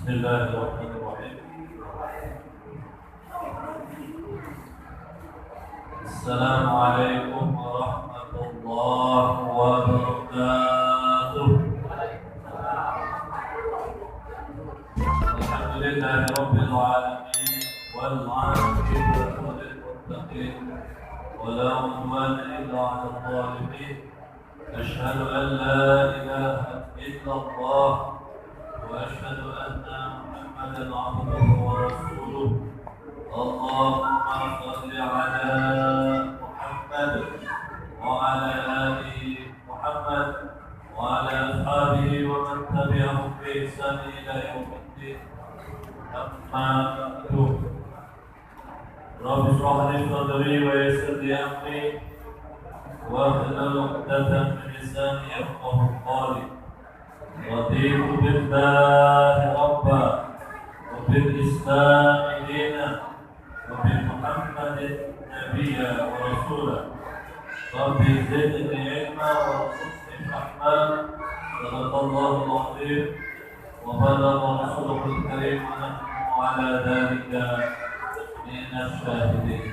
Bismillahirrahmanirrahim. Assalamualaikum warahmatullahi wabarakatuh. Alhamdulillahirabbil alamin wal 'aqibatu lil muttaqin wa la 'udwana illa 'alal zalimin. Asyhadu an la ilaha illallah وأشهد أن محمدا عبده ورسوله. اللهم صل على محمد وعلى آل محمد وعلى أصحابه ومن تبعهم بإحسان إلى يوم الدين. أما بعد رب اشرح لي صدري ويسر لي أمري واحلل عقدة من لساني يفقهوا قولي. رضيت بالله ربا وبالإسلام دينا وبمحمد نبيا ورسولا. رب زدني علما وارزقني فهما. صدق الله العظيم وبلغ رسوله الكريم ونحن على ذلك من الشاهدين.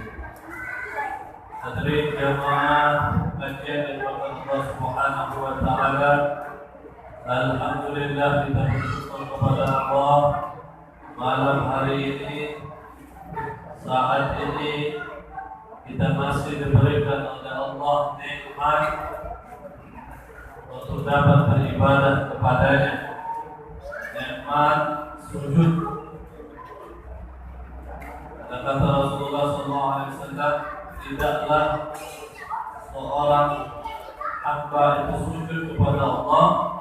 Hadirin jamaah kajian dari Allah Subhanahu wa taala. Alhamdulillah, kita bersyukur kepada Allah malam hari ini, saat ini kita masih diberikan oleh Allah nikmat untuk dapat beribadah kepadanya, nikmat sujud. Kata Rasulullah SAW, tidaklah seorang hamba itu sujud kepada Allah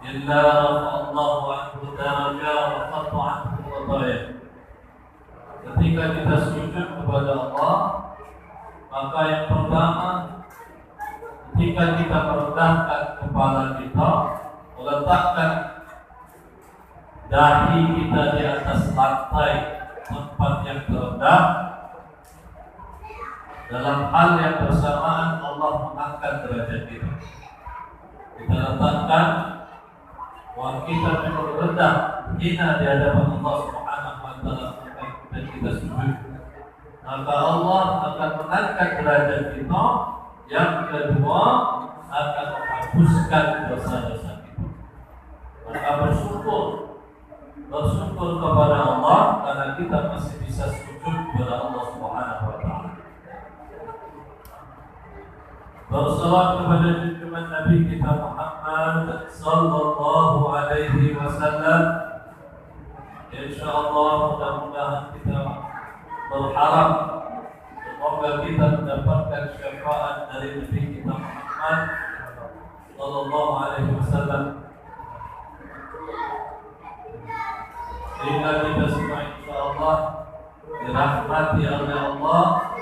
illa rafa'allahu anhu daraja wa qat'a anhu khataaya. Ketika kita sujud kepada Allah, maka yang pertama, ketika kita merendahkan kepala kita, meletakkan dahi kita di atas lantai tempat yang terendah, dalam hal yang bersamaan Allah mengangkat derajat kita. Kita letakkan wah kita memang rendah, hina di hadapan Allah Subhanahu wa taala dan kita sujud. Maka Allah akan mengangkat derajat kita. Yang kedua, akan menghapuskan dosa-dosa kita. Maka bersyukur kepada Allah karena kita masih bisa sujud kepada Allah Subhanahu wa taala. Bersalawat kepada junjungan Nabi kita Muhammad sallallahu alaihi wasallam. Insyaallah mudah-mudahan kita berharap semoga kita mendapatkan syafaat dari Nabi kita Muhammad sallallahu alaihi wasallam, sehingga kita semua insyaallah dirahmati oleh Allah,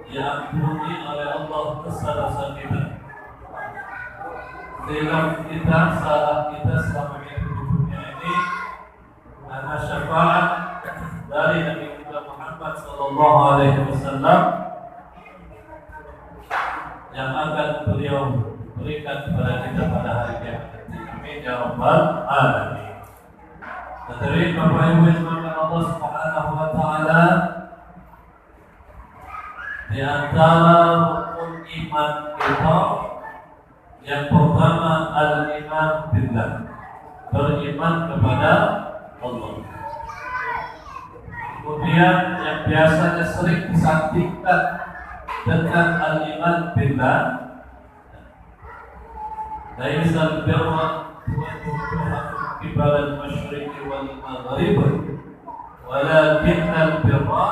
diampuni oleh Allah dosa-dosa kita, sehingga kita salah kita selama hidup di dunia ini karena syafaat dari Nabi kita Muhammad sallallahu alaihi wasallam yang akan beliau berikan kepada kita pada hari kiamat. Amin ya rabbal alamin. Hadirin Bapak Ibu yang dimuliakan Allah Subhanahu wa taala, di antara rukun iman kita yang pertama al-iman billah, beriman kepada Allah. Kemudian yang biasanya sering disandingkan dengan al-iman billah, laisal birra tuwajjuhu qibala al-masyriqi wal maghrib walakinnal birra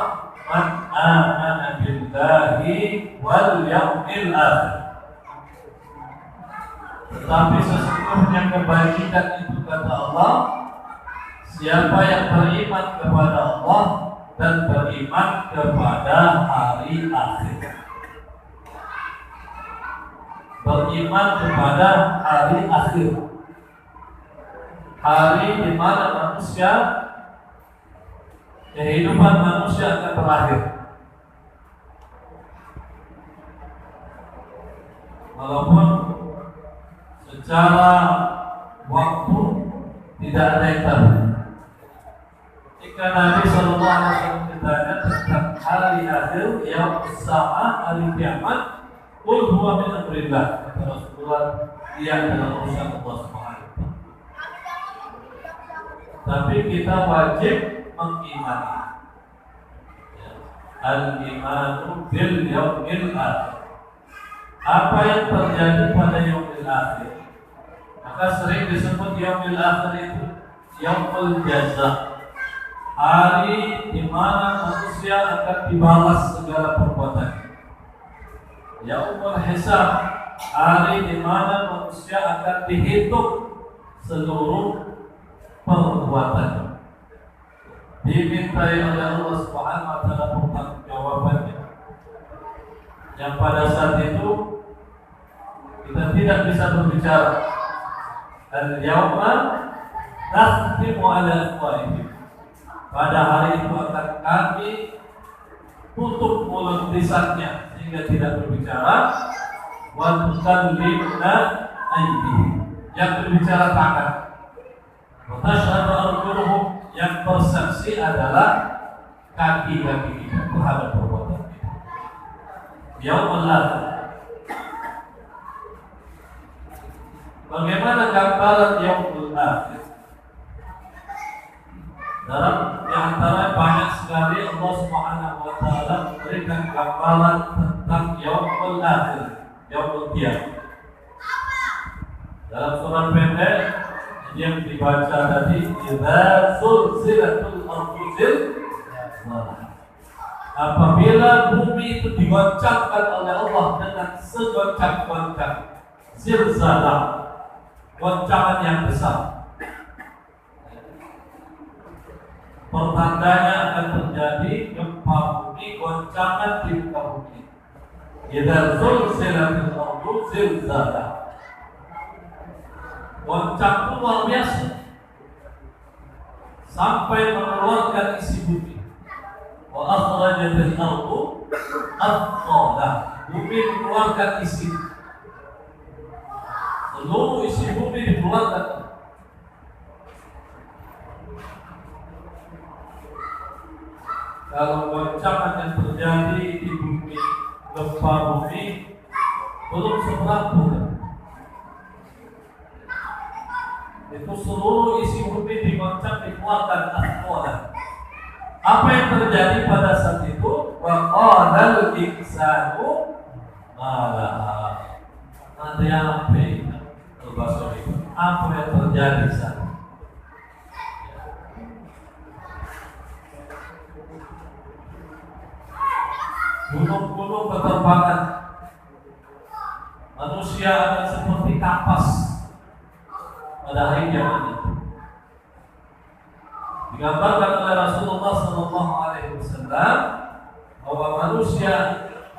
man amana billahi wal yaumil akhir. Tetapi sesungguhnya kebajikan itu, kata Allah, siapa yang beriman kepada Allah dan beriman kepada hari akhir. Beriman kepada hari akhir, hari di mana manusia, kehidupan manusia akan berakhir. Walaupun secara waktu tidak ada yang tahu, Ketika Nabi Sallallahu Alaihi Wasallam ditanya tentang hari akhir yang sama hari kiamat, qul huwa min amrillah. Kata Rasulullah, ia adalah urusan Allah Subhanahu. Tapi kita wajib mengimani. Al-imanu bil yaumil akhir. Apa yang terjadi pada yaumil akhir, maka sering disebut yaumil akhir itu yaumul jaza, hari di mana manusia akan dibalas segala perbuatannya. Yaumul hisab, hari di mana manusia akan dihitung seluruh perbuatannya. Dimintai oleh Allah Subhanahu wa taala pertanggungjawabannya. Yang pada saat itu kita tidak bisa berbicara. Al-yawma nakhtimu ala afwahihim. Pada hari itu akan kami tutup mulut lisannya sehingga tidak berbicara. Wa tukallimuna aydihim. Yang berbicara tangan. Wa tashhadu arjuluhum. Yang bersaksi adalah kaki-kaki kita terhadap perbuatan kita. Yaumul akhir. Bagaimana gambaran yaumul akhir? Dalam di antara banyak sekali Allah Subhanahu wa taala memberikan gambaran tentang yaumul akhir, yaumul qiyamah. Dalam surat pendek yang dibaca tadi, idza zulzilatul ardu zilzalaha. Apabila bumi itu digoncangkan oleh Allah dengan segoncang-goncang, zilzalah, goncangan yang besar, pertandanya akan terjadi gempa bumi, goncangan di muka bumi. Idza zulzilatul ardu zilzalaha. Goncang itu luar biasa sampai mengeluarkan isi bumi. Wa akhrajatil ardu athqalaha. Bumi mengeluarkan isi. Seluruh isi bumi dikeluarkan. Kalau goncangan yang terjadi di bumi, gempa bumi, belum seberapa. Itu seluruh isi bumi digoncang, dikeluarkan athqalaha. Apa yang terjadi pada saat itu? Wa qalal insanu ma laha. Nanti apa itu? Apa yang terjadi saat itu? Gunung-gunung berterbangan. Manusia akan seperti kapas pada hari kiamat itu. Digambarkan oleh Rasulullah Sallallahu Alaihi Wasallam bahwa manusia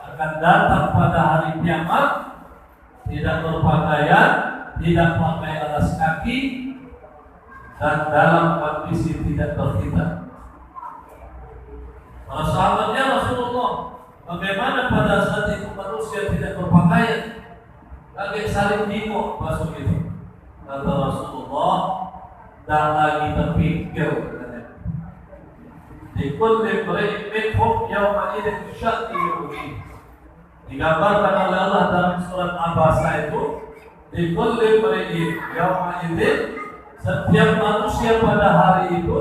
akan datang pada hari kiamat tidak berpakaian, tidak pakai alas kaki, dan dalam kondisi tidak berkhitan. Para sahabatnya Rasulullah, bagaimana pada saat itu manusia tidak berpakaian? Lagi saling bingung masuk itu. Kata Rasulullah, dan lagi terpikir di kulli imri'in minhum yawma idzin sya'ni yughni. Digambarkan oleh Allah dalam surat Abasa itu, di kulli imri'in yawma idzin, setiap manusia pada hari itu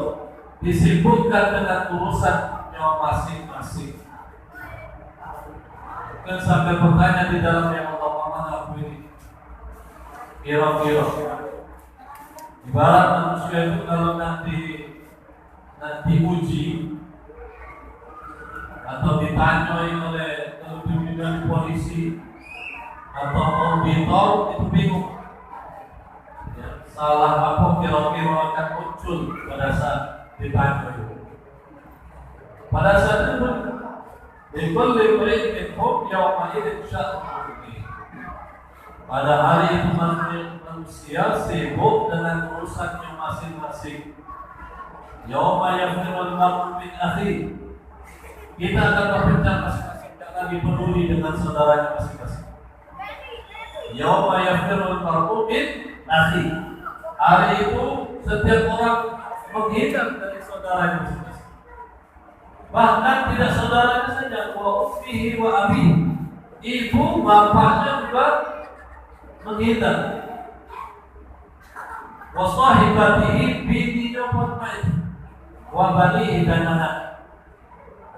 disibukkan dengan urusannya masing-masing. Mungkin sampai bertanya di dalam yang Allah mana aku ini kira-kira ibarat manusia itu kalau nanti uji atau ditanyai oleh pimpinan polisi atau auditor, itu bingung ya, salah apa kira-kira akan muncul pada saat ditanyai. Pada saat itu dikulli imri'in minhum yawma idzin sya'ni. Pada hari itu manusia sibuk dengan urusannya masing-masing. Yawma yafirul mar'u min akhihi. Kita akan berbincang masing-masing, tidak lagi peduli dengan saudaranya masing-masing. Yawma yafirul mar'u min akhihi. Hari itu setiap orang menghindar dari saudaranya masing-masing. Bahkan tidak saudaranya saja, wa ummihi wa abihi, ibu bapaknya juga menghindar. Wa sahibatihi, bininya pun main, wa banihi, dan anak.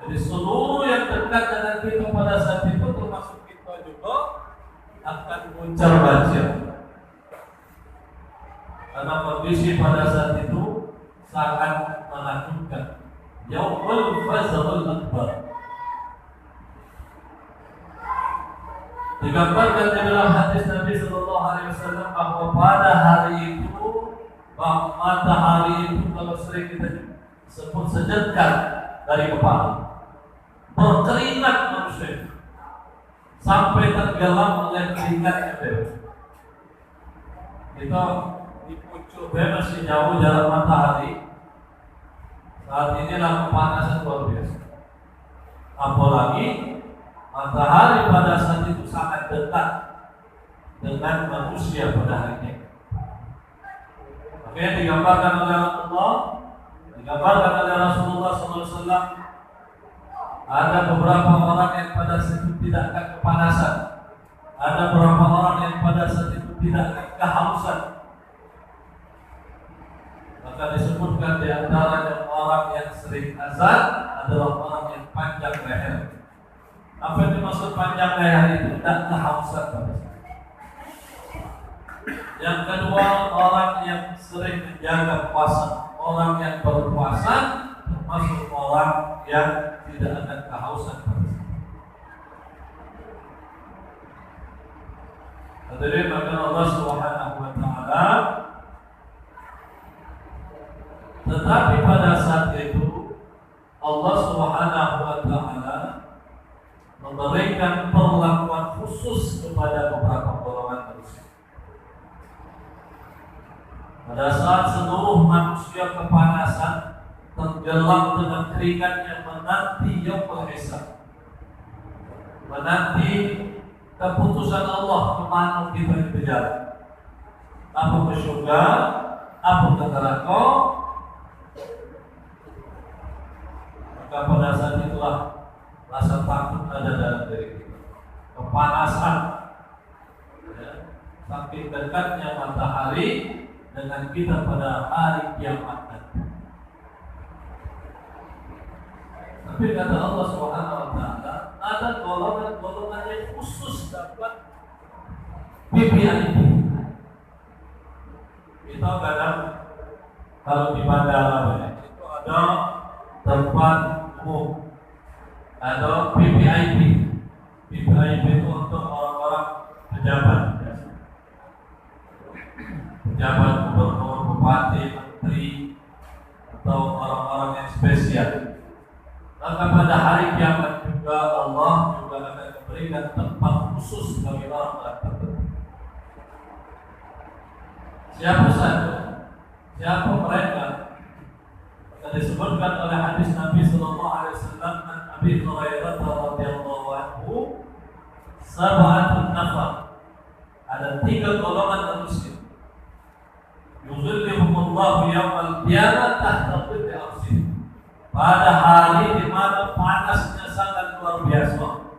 Jadi seluruh yang dekat dengan kita pada saat itu, termasuk kita juga, akan muncul banjir. Karena kondisi pada saat itu sangat menakutkan. Yaumul fazlul akbar. Digambarkan di dalam hadis Nabi Sallallahu Alaihi Wasallam bahwa pada hari itu, matahari itu kalau sering kita sebut sejengkal dari kepala, berkeringat manusia sampai tenggelam oleh keringatnya bebas. Kita di pucuk masih jauh jarak matahari. Saat inilah kepanasan luar biasa. Apalagi matahari pada saat itu sangat dekat dengan manusia pada harinya. Makanya digambarkan oleh Allah, digambarkan oleh Rasulullah SAW, ada beberapa orang yang pada saat itu tidak akan kepanasan, ada beberapa orang yang pada saat itu tidak akan kehausan. Maka disebutkan di antaranya orang yang sering azan adalah orang yang panjang leher. Apa yang dimaksud panjang leher itu? Tidak kehausan pada saat. Yang kedua, orang yang sering menjaga puasa. Orang yang berpuasa termasuk orang yang tidak akan kehausan pada saat. Hadirin maka Allah Subhanahu wa taala, tetapi pada saat itu Allah Subhanahu wa taala memberikan perlakuan khusus kepada beberapa golongan manusia. Pada saat seluruh manusia kepanasan, tenggelam dengan keringatnya menanti yaumul hisab, menanti keputusan Allah kemana kita berjalan, apa ke surga, apa ke neraka. Maka pada saat itulah rasa takut ada dalam diri kita, kepanasan, ya, saking dekatnya matahari dengan kita pada hari kiamat nanti. Tapi kata Allah Subhanahu wa taala, ada golongan-golongan yang khusus dapat VIP. Kita kadang kalau di bandara itu ada tempat umum, ada VVIP. VVIP itu untuk orang-orang pejabat, pejabat gubernur, bupati, menteri, atau orang-orang yang spesial. Maka pada hari kiamat juga Allah juga akan memberikan tempat khusus bagi orang-orang tertentu. Siapa saja? Siapa mereka? Disebutkan oleh hadis Nabi Sallallahu Alaihi Wasallam an Abi Hurairah radhiyallahu anhu, sab'atun nafar, ada 3 golongan manusia, yuzilluhumullahu yawmal qiyamah tahta dhilli arsy, pada hari di mana panasnya sangat luar biasa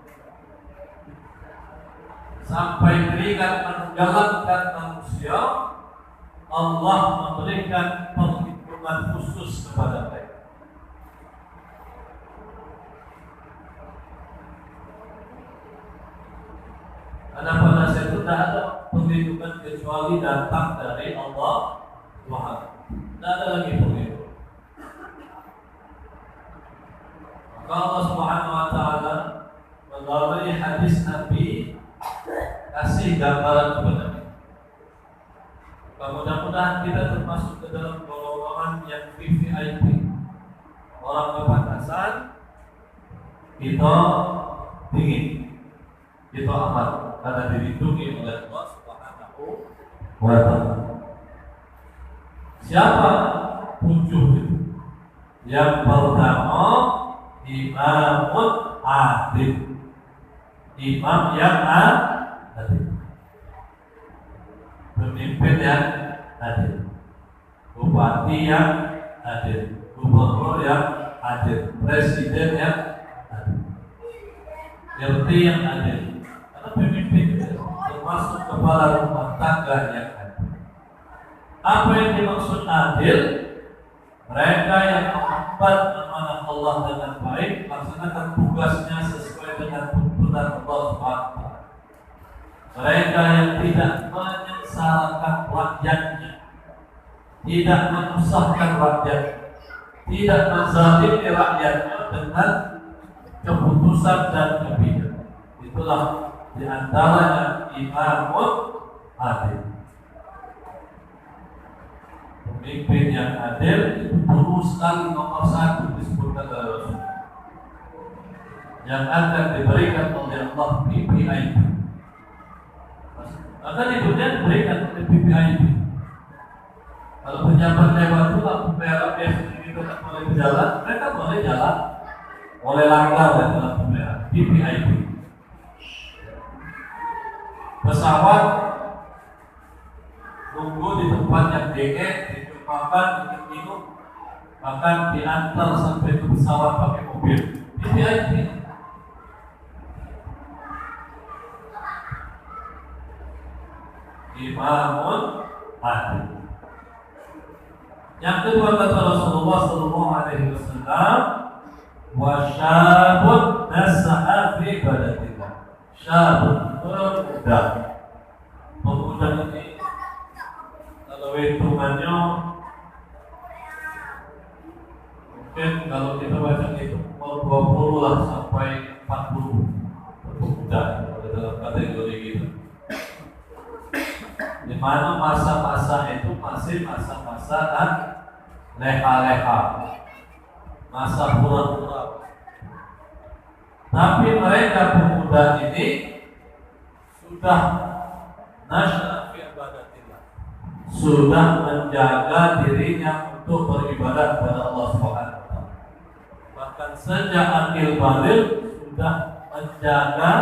sampai keringat menenggelamkan manusia, Allah memberikan perlindungan khusus kepada mereka. Karena pada saat itu tidak ada perlindungan kecuali datang dari Allah Tuhan. Tidak ada lagi perlindungan. Maka Allah Subhanahu wa taala melalui hadis Nabi kasih gambaran kepada kita. Mudah-mudahan kita termasuk ke dalam golongan yang VVIP, orang kepanasan, kita dingin, kita aman karena dilindungi oleh Allah Subhanahu wa taala. Siapa 7 itu? Yang pertama, imamun adil, imam yang adil, pemimpin yang adil, bupati yang adil, gubernur yang adil, presiden yang adil, RT yang adil. Karena pemimpin itu termasuk kepala rumah tangga yang adil. Apa yang dimaksud adil? Mereka yang mengemban amanah Allah dengan baik, melaksanakan tugasnya sesuai dengan tuntunan Allah Subhanahu wa Ta'ala. Mereka yang tidak menyengsarakan rakyatnya, tidak menyusahkan rakyat, tidak menzalimi rakyatnya dengan keputusan dan kebijakan. Itulah diantaranya imamun adil. Pemimpin yang adil itu perlu sekali nomor satu disebutkan oleh Rasul, yang akan diberikan oleh Allah PPIP. Maka di dunia diberikan oleh PPIP. Kalau pejabat lewat itu lampu merah biasanya itu tak boleh berjalan, mereka boleh jalan, boleh langgar dari lampu merah. PPIP. Pesawat tunggu di tempat yang dingin, makan, minum, bahkan diantar sampai ke pesawat pakai mobil. PPIP. Imamun adil. Yang kedua kata Rasulullah Sallallahu Alaihi Wasallam, wasyabun nasa'a fi ibadatillah. Syabun pemuda. Pemuda ini kalau hitungannya mungkin kalau kita baca itu umur 20 lah sampai 40 pemuda dalam kategori gitu. Di mana masa-masa itu masih masa-masa dan leha-leha, masa pura-pura. Tapi mereka pemuda ini sudah nasya'ah fi ibadatillah, sudah menjaga dirinya untuk beribadah kepada Allah Subhanahu wa Ta'ala. Bahkan sejak akil balik sudah menjaga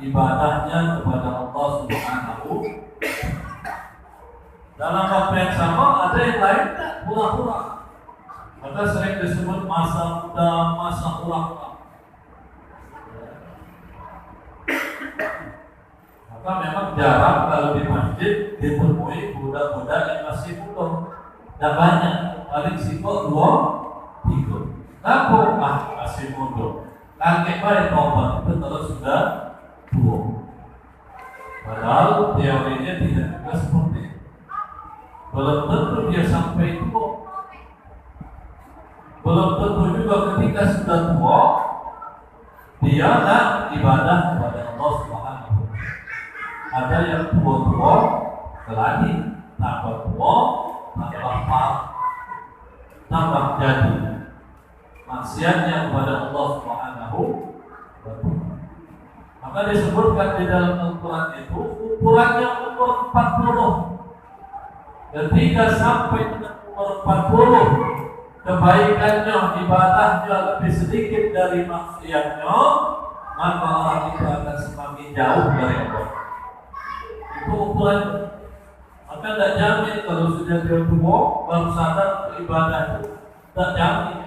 ibadahnya kepada Allah Subhanahu wa Ta'ala. Dalam waktu yang sama ada yang lain pura-pura. Maka sering disebut masa muda, masa pura-pura. Maka memang jarang kalau di masjid ditemui budak-budak yang masih muda. Dan banyak, paling sibuk 2-3. Ngaku masih muda. Kakek baik tobat itu kalau sudah tua. Padahal teorinya tidak juga seperti itu. Belum tentu dia sampai tua. Belum tentu juga ketika sudah tua dia nak ibadah kepada Allah Subhanahu wa Ta'ala. Ada yang tua-tua keladi, tambah tua, tambah parah, tambah jadi maksiatnya kepada Allah Subhanahu wa Ta'ala. Maka disebutkan di dalam Al-Quran itu ukurannya umur 40. Ketika sampai dengan umur 40, kebaikannya, ibadahnya lebih sedikit dari maksiatnya, maka orang itu akan semakin jauh dari Allah. Itu ukuran. Maka tidak jamin kalau sudah dia tua baru sadar ibadah itu, tidak jamin.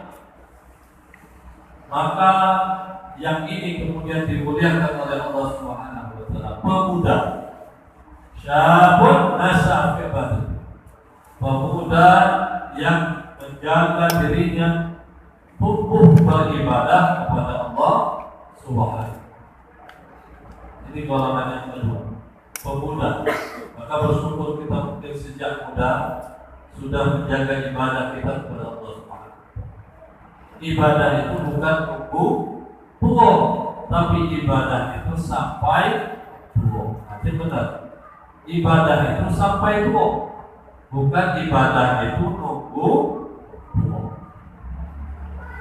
Maka yang ini kemudian dimuliakan oleh Allah Subhanahu wa Ta'ala. Pemuda, syabun nasa'a fi ibadatillah. Pemuda yang menjaga dirinya tumbuh beribadah kepada Allah Subhanahu. Ini golongan yang kedua, pemuda. Maka bersyukur kita mungkin sejak muda sudah menjaga ibadah kita kepada Allah Subhanahu. Ibadah itu bukan tunggu tua, tapi ibadah itu sampai tua. Arti benar. Ibadah itu sampai tua. Bukan ibadah itu nunggu tua.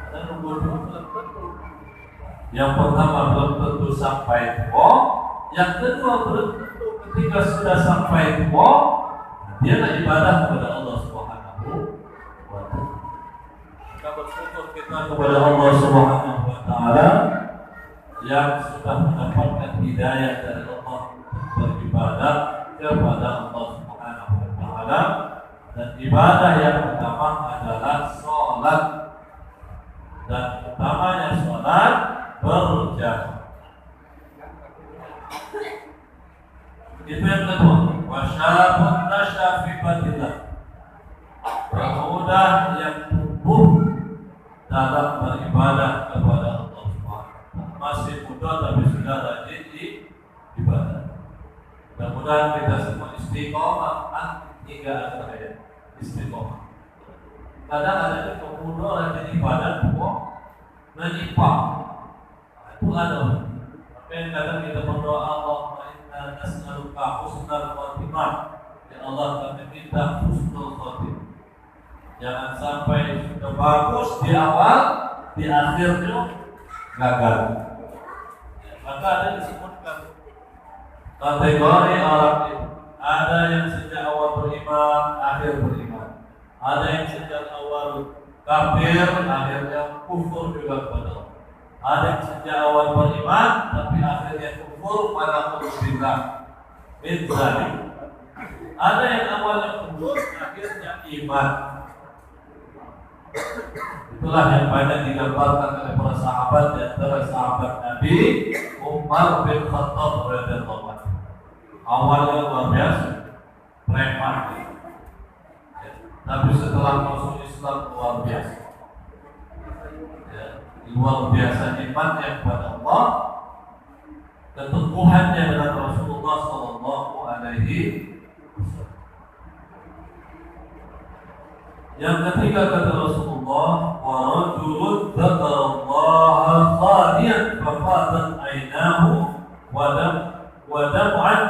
Ada nunggu tua belum tentu. Yang pertama belum tentu sampai tua. Yang kedua belum tentu ketika sudah sampai tua dia nak ibadah kepada Allah Subhanahu wa Ta'ala. Kita bersyukur kita kepada Allah Subhanahu wa Ta'ala yang sudah mendapatkan hidayah dari Allah beribadah kepada Allah Subhanahu wa Ta'ala. Dan ibadah yang pertama adalah sholat, dan utamanya sholat berjamaah. Itu yang kedua. Wasyabun nasya fi batillah, pemuda yang tumbuh dalam beribadah kepada Allah SWT. Masih muda tapi sudah rajin di ibadah. Mudah-mudahan kita semua istiqomah hingga akhir hayat. Istiqomah. Kadang ada pemuda rajin ibadah kok menyimpang. Itu ada. Maka yang kadang kita berdoa, Allahumma inna nas'aluka husnal khatimah. Ya Allah, kami minta husnul khatimah. Jangan sampai sudah bagus di awal, di akhirnya gagal. Maka ada disebutkan kategori orang itu. Ada yang sejak awal beriman, akhir beriman. Ada yang sejak awal kafir, akhirnya kufur juga kepada Allah. Ada yang sejak awal beriman, tapi akhirnya kufur pada Allah. Ada yang awalnya kufur, akhirnya iman. Itulah yang banyak digambarkan oleh para sahabat, di antara sahabat Nabi Umar bin Khattab radhiyallahu anhu. Awalnya luar biasa, preman, tapi setelah masuk Islam luar biasa. Luar biasa imannya kepada Allah, keteguhannya dengan Rasulullah Sallallahu Alaihi Wasallam. Yang ketiga kata Rasulullah, wa rajulun dzakarallaha khaliyan fafadat ainahu wa dam'an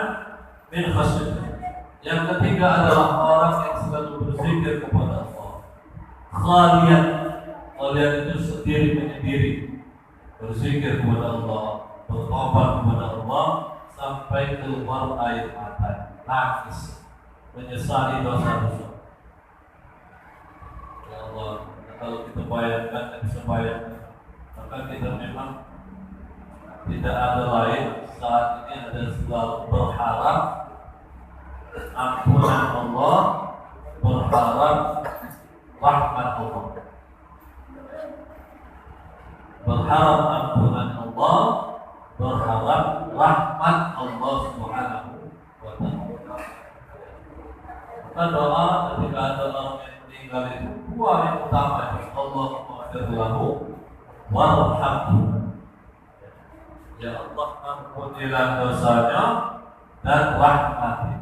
min khasyatin. Yang ketiga adalah orang yang selalu berzikir kepada Allah. Khaliyan, khaliyan itu sendiri menyendiri, berzikir kepada Allah, bertobat kepada Allah sampai keluar air mata, nangis, menyesali dosa-dosa. Allah, kalau kita bayangkan dan bisa bayangkan, maka kita memang tidak ada lain saat ini ada selalu berharap ampunan Allah, berharap rahmat Allah, berharap ampunan Allah, berharap rahmat Allah Subhanahu wa Ta'ala. Maka doa ketika ada orang yang meninggal itu dua yang utama, Allahumma ighfir lahu warhamhu. Ya Allah, ampunilah dosanya dan rahmati.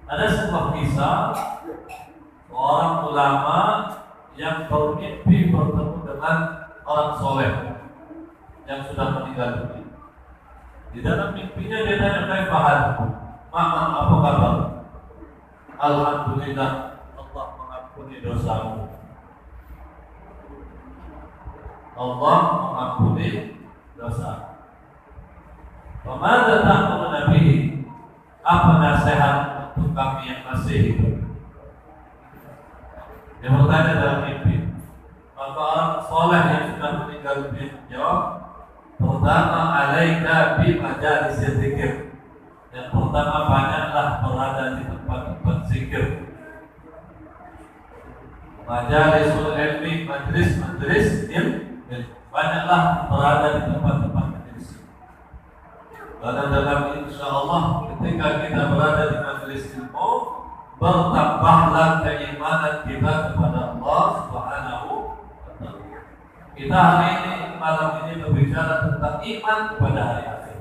Ada sebuah kisah seorang ulama yang bermimpi bertemu dengan orang soleh yang sudah meninggal dunia. Di dalam mimpinya dia tanya, kaifa halukum? Mama, apa kabar? Alhamdulillah, Allah mengampuni dosamu. Allah mengampuni dosa. Pemada ta'muru Nabi, apa nasihat untuk kami yang masih hidup? Dia bertanya dalam mimpi. Maka orang soleh yang sudah meninggal dunia menjawab, pertama, alaika bi majalis zikir. Yang pertama, banyaklah berada di tempat-tempat zikir. Majalisul ilmi, majlis ilmi, banyaklah berada di tempat-tempat majlis. Karena dalam insyaallah ketika kita berada di majlis ilmu, bertambahlah keimanan kita kepada Allah Subhanahu wa Ta'ala. Kita hari ini, malam ini berbicara tentang iman kepada hari akhir.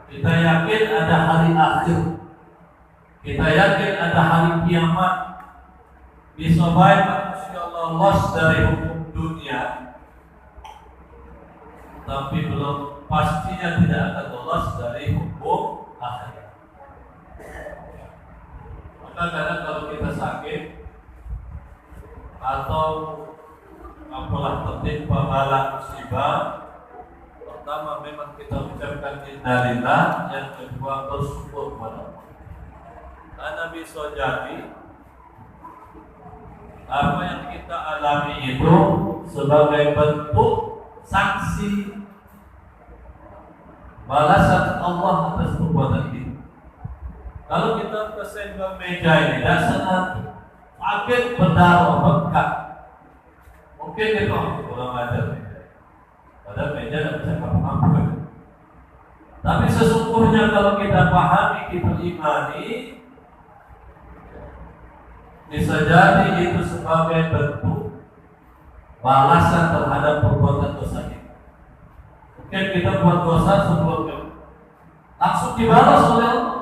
Kita yakin ada hari akhir. Kita yakin ada hari kiamat. Bisa baik manusia lolos dari hukum dunia, tapi belum pastinya tidak akan lolos dari hukum akhirat. Maka kadang kalau kita sakit atau apalah tertimpa bala musibah, pertama memang kita ucapkan innalillah, yang kedua bersyukur kepada Allah. Karena bisa jadi apa yang kita alami itu sebagai bentuk sanksi balasan Allah atas perbuatan kita. Kalau kita kesenggol meja ini dan senang sakit berdarah bengkak, Mungkin itu kurang ajar. Padahal meja tidak bisa ngapa-ngapain. Tapi sesungguhnya kalau kita pahami, kita imani, bisa jadi itu sebagai bentuk balasan terhadap perbuatan dosa kita. Mungkin kita buat dosa sebelumnya, langsung dibalas oleh Allah.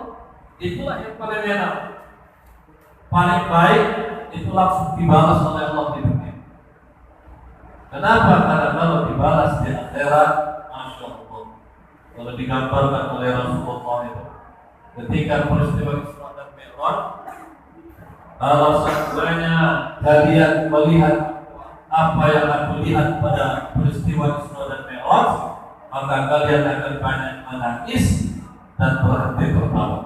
Itulah yang paling enak, paling baik, itu langsung dibalas oleh Allah di dunia. Kenapa? Karena kalau dibalas di akhirat, Masya Allah, kalau digambarkan oleh Rasulullah itu, ketika peristiwa Isra dan Mi'raj, kalau sebenarnya kalian melihat apa yang aku lihat pada peristiwa Isra dan Mi'raj, maka kalian akan banyak menangis dan berhenti tertawa.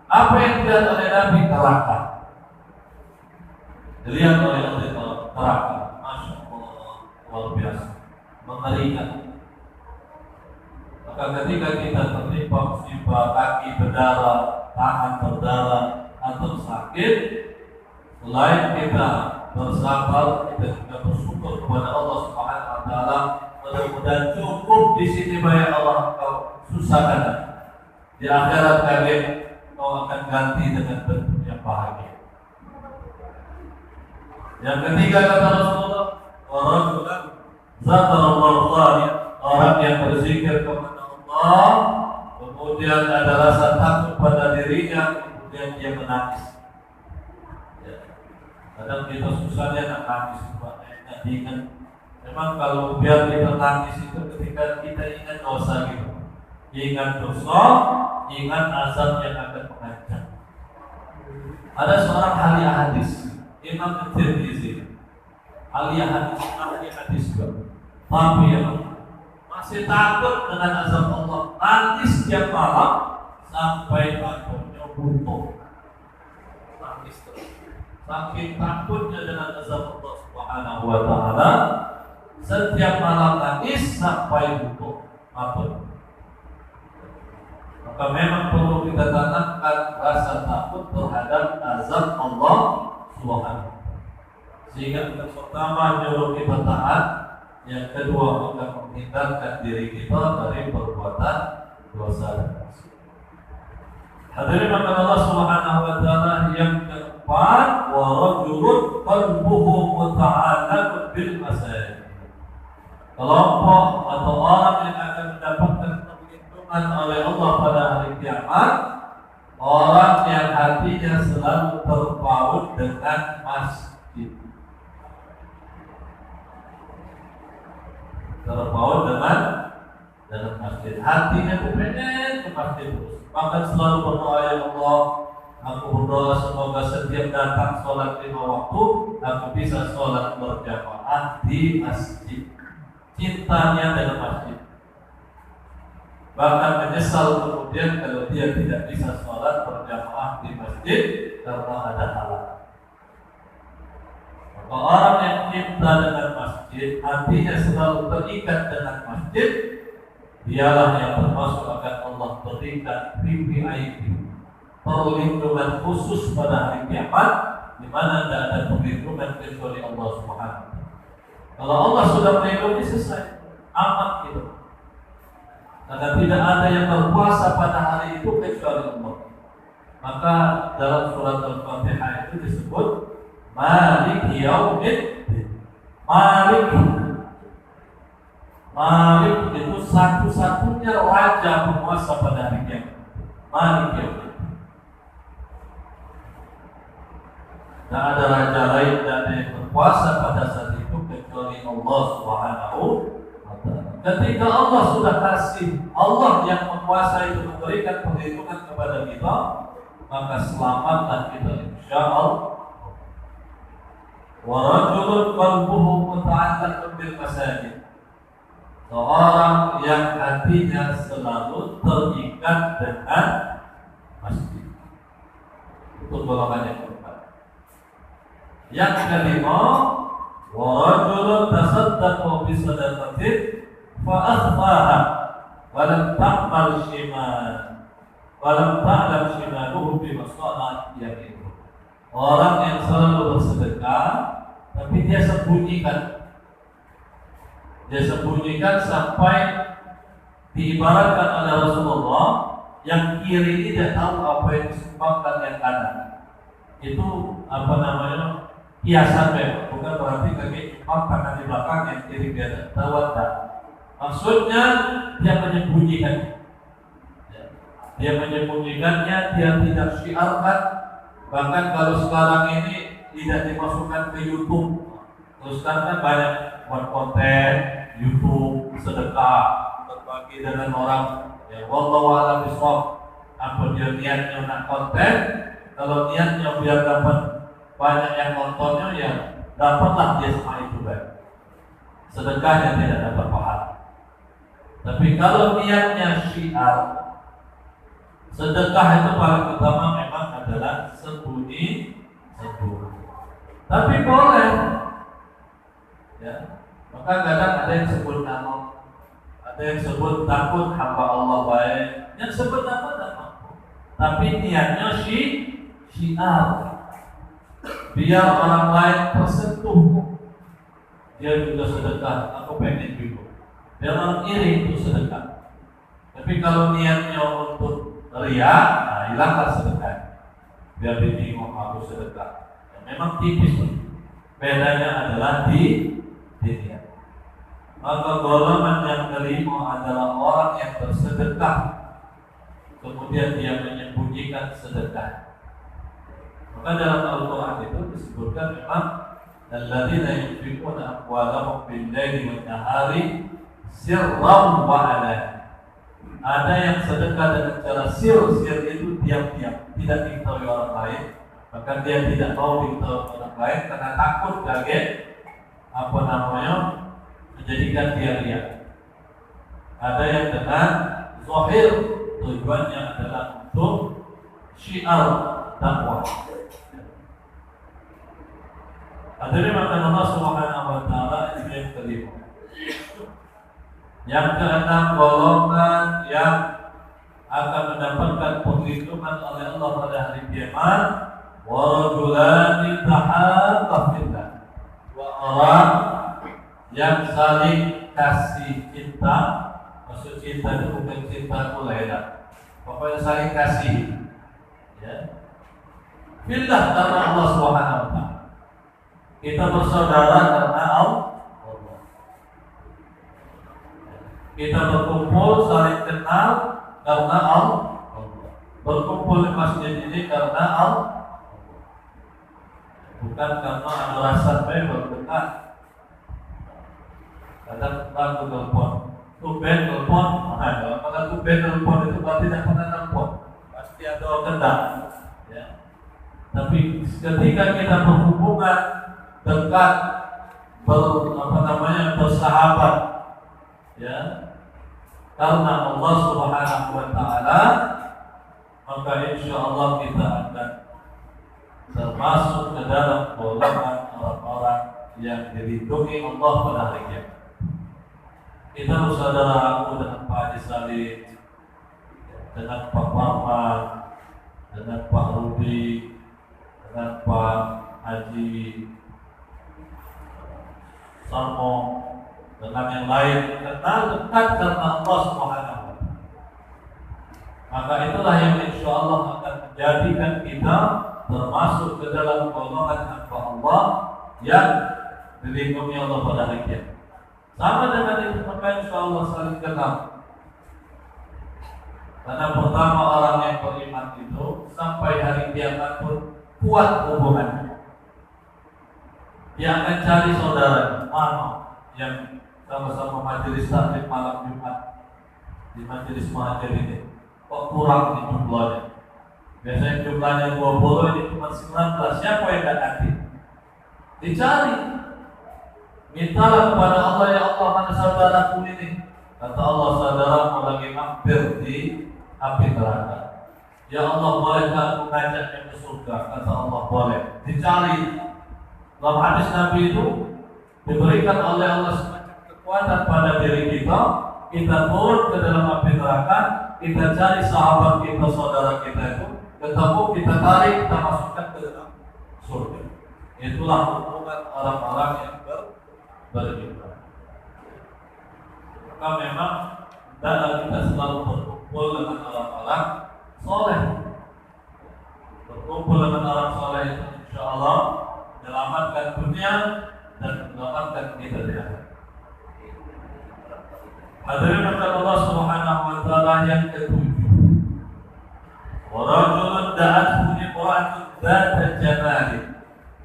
Apa yang dilihat oleh Nabi? Neraka. Dilihat oleh Nabi neraka. Masya Allah, luar biasa, mengerikan. Maka ketika kita tertimpa musibah, kaki berdarah, tangan berdarah, atau sakit, selain kita bersabar, kita juga bersyukur kepada Allah Subhanahu Wa Taala. Mudah-mudahan cukup di sini banyak Allah kau susahkan. Di akhirat kalian kau akan ganti dengan bentuk yang bahagia. Yang ketiga kata Rasulullah, orang zakarallahu ta'ala, orang yang berzikir kepada Allah, kemudian ada rasa takut pada dirinya, kemudian dia menangis. Kadang kita susahnya nak nangis, nak ingat. Memang kalau biar kita nangis itu ketika kita ingat dosa gitu, ingat dosa, ingat azab yang akan mengancam. Ada seorang ahli hadis, Imam Tirmizi, ahli hadis juga, tapi yang masih takut dengan azab Allah, nangis setiap malam sampai takutnya buntung, nangis terus. Saking takutnya dengan azab Allah Subhanahu Wa Taala, setiap malam nangis sampai buntung. Maka memang perlu kita tanamkan rasa takut terhadap azab Allah Subhanahu. Sehingga yang pertama nyuruh kita taat, yang kedua maka menghindarkan diri kita dari perbuatan dosa. Hadirin maka Allah Subhanahu Wa Taala yang keempat, wa rajulun qalbuhu muta'allaqun bil masajid. Kelompok atau orang yang akan mendapatkan perlindungan oleh Allah pada hari kiamat, orang yang hatinya selalu terpaut dengan masjid. Terpaut dengan masjid. Hatinya pengen ke masjid terus. Bahkan selalu berdoa, ya Allah, aku berdoa semoga setiap datang sholat 5 waktu, aku bisa sholat berjamaah di masjid. Cintanya dengan masjid. Bahkan menyesal kemudian kalau dia tidak bisa sholat berjamaah di masjid karena ada halangan. Maka orang yang cinta dengan masjid, hatinya selalu terikat dengan masjid, dialah yang termasuk akan Allah berikan VIP, perlindungan khusus pada hari kiamat, di mana tidak ada perlindungan kecuali Allah Subhanahu. Kalau Allah sudah melindungi, selesai, aman gitu. Karena tidak ada yang berkuasa pada hari itu kecuali Allah. Maka dalam surat Al-Fatihah itu disebut Malik Yaumiddin. Malik itu satu-satunya raja penguasa pada hari kiamat. Malik Yaumiddin. Tidak ada raja lain dan yang berkuasa pada saat itu kecuali Allah Subhanahu wa Ta'ala. Ketika Allah sudah kasih, Allah yang menguasai itu memberikan perlindungan kepada kita, maka selamatlah kita insyaallah. Wa rajulun qalbuhu muta'allaqun bil masajid. Seorang yang hatinya selalu terikat dengan masjid. Itu golongan yang keempat. Yang kelima, wa rajulun tasaddaqa bi sadaqatin fa akhfaha wa lam ta'mal shimaluhu bi masalati yaminuhu. Orang yang selalu bersedekah tapi dia sembunyikan, Dia sembunyikan sampai diibaratkan oleh Rasulullah, yang kiri ini tidak tahu apa yang disumbangkan yang kanan. Itu apa namanya, hiasan memang, bukan berarti kaki nyumbang tangan di belakang, yang kiri dia tidak tahu. Maksudnya dia menyembunyikan. Dia menyembunyikannya, dia tidak syiarkan. Bahkan kalau sekarang ini tidak dimasukkan ke YouTube. Terus sekarang kan banyak buat konten YouTube, sedekah, berbagi dengan orang. Ya, wallahu a'lam bishawab. Apa dia niatnya nak konten? Kalau niatnya biar dapat banyak yang nontonnya, ya dapatlah dia sama itu kan. Sedekahnya tidak dapat pahala. Tapi kalau niatnya syiar, sedekah itu paling utama memang adalah sembunyi. Tapi boleh, ya. Maka kadang ada yang sebut nama, ada yang sebut takut hamba Allah baik, yang sebut nama tak mampu. Tapi niatnya syiar, biar orang lain tersentuh. Dia juga sedekah, aku pengen juga. Dia orang iri itu sedekah. Tapi kalau niatnya untuk riya, nah hilanglah sedekah. Biar ditengok aku sedekah. Ya, memang tipis. Bedanya adalah di niat. Maka golongan yang kelima adalah orang yang bersedekah, kemudian dia menyembunyikan sedekah. Maka dalam Al-Quran itu disebutkan memang alladzina yunfiquna amwalahum bil-laili wan-nahari sirran wa alaniya. Ada yang sedekah dengan cara sir itu diam-diam, tidak diketahui orang lain. Bahkan dia tidak mau diketahui orang lain karena takut kaget menjadikan dia riya. Ada yang dengan zahir, tujuannya adalah untuk syiar dakwah. Hadirin maka Allah Subhanahu wa taala ini yang kelima. Yang keenam, golongan yang akan mendapatkan perlindungan oleh Allah pada hari kiamat, wa rajulani tahabba fillah, wa orang yang saling kasih cinta. Maksud cinta itu bukan cinta kulailah, pokoknya saling kasih, ya. Fillah, karena Allah Subhanahu wa taala. Kita bersaudara karena Allah. Kita berkumpul saling kenal karena Allah. Berkumpul di masjid ini karena Allah, bukan karena ada rasa berdekat. Kadang aku telepon, tuben telepon, kalau tuben telepon itu berarti tidak pernah telepon, pasti ada kendang. Ya. Tapi ketika kita berhubungan dekat, bersahabat, ya, karena Allah Subhanahu wa taala, maka insyaallah kita akan termasuk ke dalam golongan orang-orang yang dilindungi Allah pada hari kiamat. Kita bersaudara aku dengan Pak Haji Salim, dengan Pak Muhammad, dengan Pak Rudi, dengan Pak Haji Salmo, dengan yang lain, kenal dekat karena Allah Subhanahu wa taala. Maka itulah yang insyaallah akan menjadikan kita termasuk ke dalam golongan hamba Allah yang dilindungi Allah pada hari kiamat. Sama dengan itu, maka insyaallah saling kenal. Karena pertama orang yang beriman itu sampai hari kiamat pun kuat hubungannya. Dia akan cari saudara mana yang sama-sama majelis taklim malam Jumat di majelis muhajir ini, kok kurang nih jumlahnya. Biasanya jumlahnya 20, ini cuma 19. Siapa yang tidak aktif? Dicari. Mintalah kepada Allah, ya Allah, mana saudaraku ini? Kata Allah, saudaramu lagi mampir di api neraka. Ya Allah, bolehkah aku ngajaknya ke surga? Kata Allah, boleh. Dicari. Dalam hadis Nabi itu diberikan oleh Allah kekuatan pada diri kita. Kita turun ke dalam api neraka, kita cari sahabat kita, saudara kita itu, ketemu, kita tarik, kita masukkan ke dalam surga. Itulah hubungan orang-orang yang beriman. maka memang hendaklah kita selalu berkumpul dengan orang-orang soleh. Berkumpul dengan orang soleh itu insya Allah menyelamatkan dunia dan menyelamatkan kita di akhirat. Hadirin Allah Subhanahu wa taala yang ketujuh. Wa rajulun da'athu imra'atun dzata jamalin.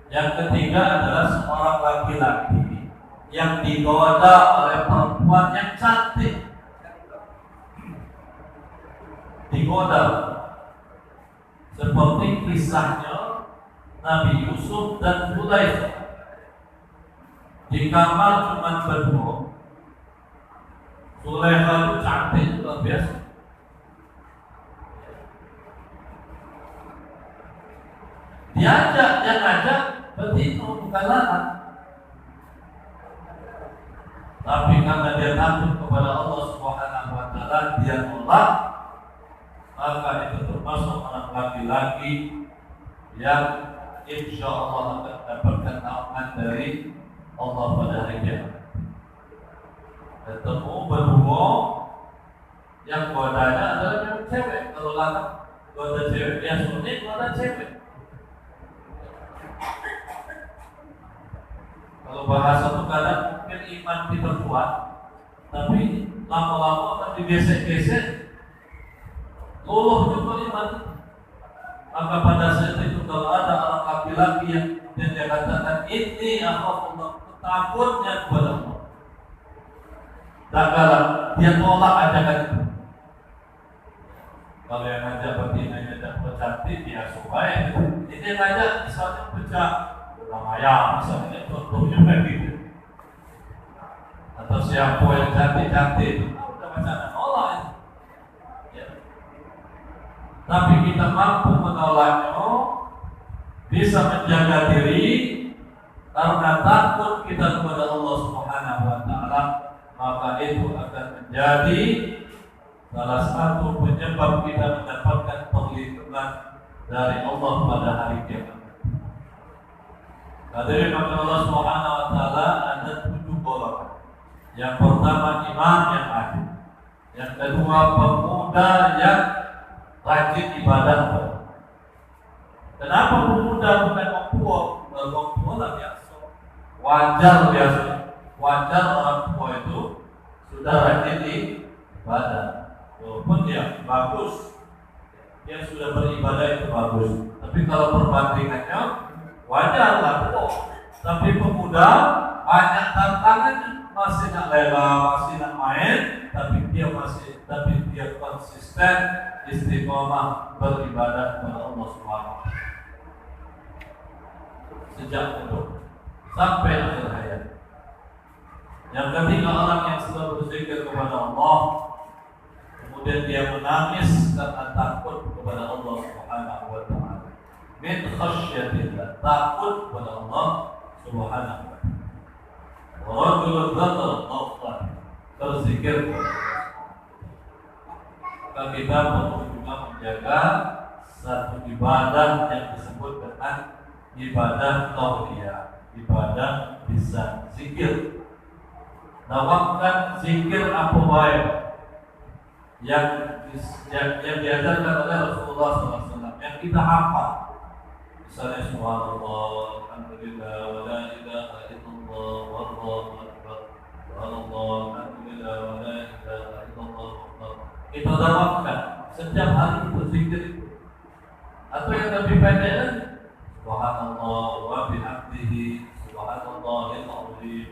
Yang ketiga adalah seorang laki-laki yang digoda oleh perempuan yang cantik. Digoda seperti kisahnya Nabi Yusuf dan Zulaikha. Di kamar cuma berdua. Zulaikha itu cantik luar biasa. Diajak, dia ngajak, betina bukan lalat. Tapi karena dia takut kepada Allah Subhanahu wa taala, dia nolak. Maka itu termasuk anak laki-laki yang insya Allah akan mendapatkan naungan dari Allah pada hari kiamat. Ketemu berdua, yang godanya adalah yang cewek. Kalau laki goda cewek, yang sunni goda cewek. Kalau bahasa itu kadang mungkin iman kita kuat, tapi lama-lama akan digesek-gesek, luluh juga iman. Maka pada saat itu kalau ada orang laki-laki yang dia katakan ini Allah, takutnya kepada Allah, tak kalah dia tolak ajakan itu. Kalau yang ngajak betina ngajak cantik dia supaya ini ngajak misalnya pecah ayam misalnya, contohnya begitu. Atau siapa yang cantik-cantik itu udah macam nolak ya. Tapi kita mampu menolaknya, bisa menjaga diri karena takut kita kepada Allah Subhanahu wa taala, maka itu akan menjadi salah satu penyebab kita mendapatkan perlindungan dari Allah pada hari kiamat. Hadirin Allah Subhanahu wa taala, ada 7 golongan. Yang pertama imam yang adil. Yang kedua pemuda yang rajin ibadah. Kenapa pemuda bukan orang tua? Orang tua lah biasa. Wajar biasa. Wajar orang tua itu sudah rajin ibadah. Walaupun dia bagus, dia sudah beribadah itu bagus. Tapi kalau perbandingannya wajarlah kok. Tapi pemuda banyak tantangannya, masih nak lela, masih nak main, tapi dia konsisten istiqomah beribadah kepada Allah Subhanahu wa taala sejak muda sampai akhir hayat. Yang ketiga orang yang selalu berzikir kepada Allah, kemudian dia menangis karena takut kepada Allah Subhanahu wa taala. Min khasyatillah, takut kepada Allah Subhanahu wa taala. Wa rajulun dzakara Allah, berzikir kepada Allah. Maka kita perlu juga menjaga satu ibadah yang disebut dengan ibadah tauhiyah, ibadah bisa zikir. Nawakkan zikir apa baik yang diajarkan oleh Rasulullah SAW, yang kita hafal. Misalnya subhanallah, alhamdulillah, wa la ilaha illallah, wallahu akbar, subhanallah, alhamdulillah, wa la ilaha illallah. Kita nawakkan setiap hari itu zikir itu. Atau yang lebih pendek, subhanallah wa bihamdihi, subhanallahil azim.